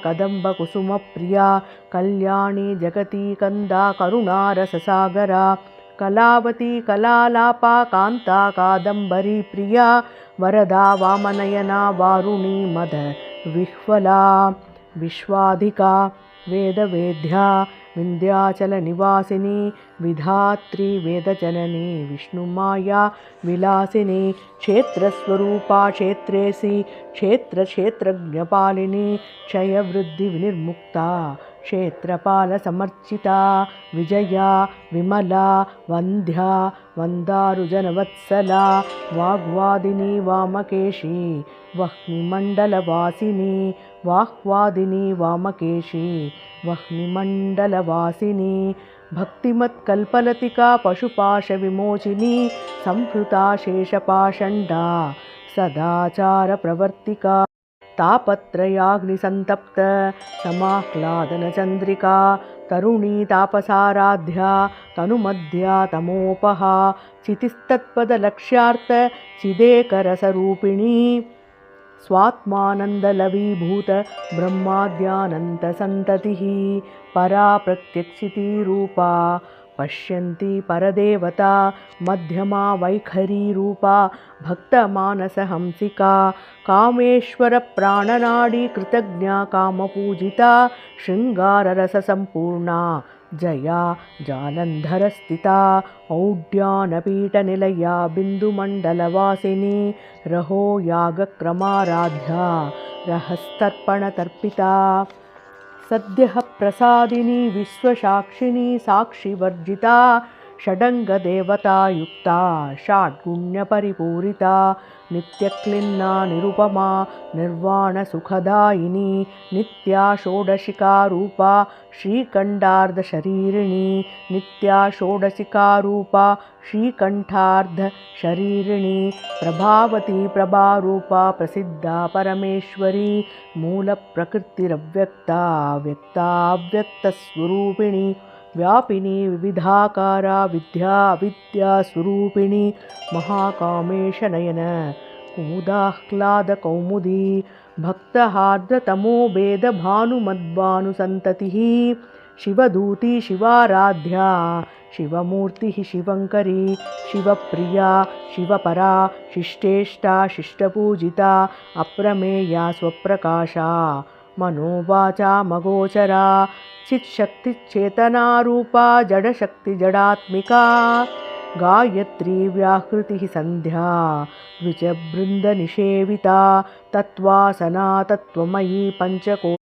कदम्बकुसुमप्रिया कल्याणी जगती कंदा करुणारससागरा कलावती कलालापा कान्ता कादम्बरी प्रिया वरदा वामनयना वारुणी मद विह्वला विश्वाधिका वेदवेद्या विन्ध्याचलनिवासिनी विधात्री वेदजननी विष्णुमाया विलासिनी क्षेत्रस्वरूपा क्षेत्रेसी क्षेत्रक्षेत्रज्ञपालिनी क्षयवृद्धिविनिर्मुक्ता क्षेत्रपालसमर्चिता विजया विमला वन्ध्या वन्दारुजनवत्सला वाग्वादिनी वामकेशी वह्निमण्डलवासिनी वाह्वादिनी वामकेशी वह्निमण्डलवासिनी भक्तिमत्कल्पलतिका पशुपाशविमोचिनी संहृता शेषपाषण्डा सदाचारप्रवर्तिका तापत्रयाग्निसन्तप्त समाह्लादनचन्द्रिका तरुणी तापसाराध्या तनुमध्या तमोपहा चितिस्तत्पदलक्ष्यार्थ चिदेकरसरूपिणी स्वात्मानन्दलवीभूत ब्रह्माद्यानन्तसन्ततिः परा प्रत्यक्षिती रूपा पश्यन्ती परदेवता मध्यमा वैखरी रूपा भक्तमानसहंसिका कामेश्वरप्राणनाडी कृतज्ञा कामपूजिता शृङ्गाररससम्पूर्णा जया जालन्धरस्थिता औड्यानपीठनिलया बिन्दुमण्डलवासिनी रहो यागक्रमाराध्या रहस्तर्पणतर्पिता सद्यः प्रसादिनी विश्वसाक्षिणी साक्षिवर्जिता षडङ्गदेवतायुक्ता षड्गुण्यपरिपूरिता नित्यक्लिन्ना निरुपमा निर्वाणसुखदायिनी नित्या षोडशिकारूपा श्रीकण्ठार्धशरीरिणी नित्या षोडशिकारूपा श्रीकण्ठार्धशरीरिणी प्रभावती प्रभारूपा प्रसिद्धा परमेश्वरी मूलप्रकृतिरव्यक्ता व्यक्ताव्यक्तस्वरूपिणी व्यापिनी विविधाकारा विद्या विद्यास्वरूपिणी महाकामेशनयन कुमुदाह्लादकौमुदी भक्तहार्द्रतमो भेदभानुमद्भानुसन्ततिः शिवदूती शिवाराध्या शिवमूर्तिः शिवङ्करी शिवप्रिया शिवपरा शिष्टेष्टा शिष्टपूजिता अप्रमेया स्वप्रकाशा मनोवाचा मगोचरा चित्शक्तिचेतनारूपा जडशक्तिजडात्मिका गायत्री व्याहृतिः सन्ध्या द्विजबृन्दनिषेविता तत्त्वासना तत्त्वमयी पञ्चको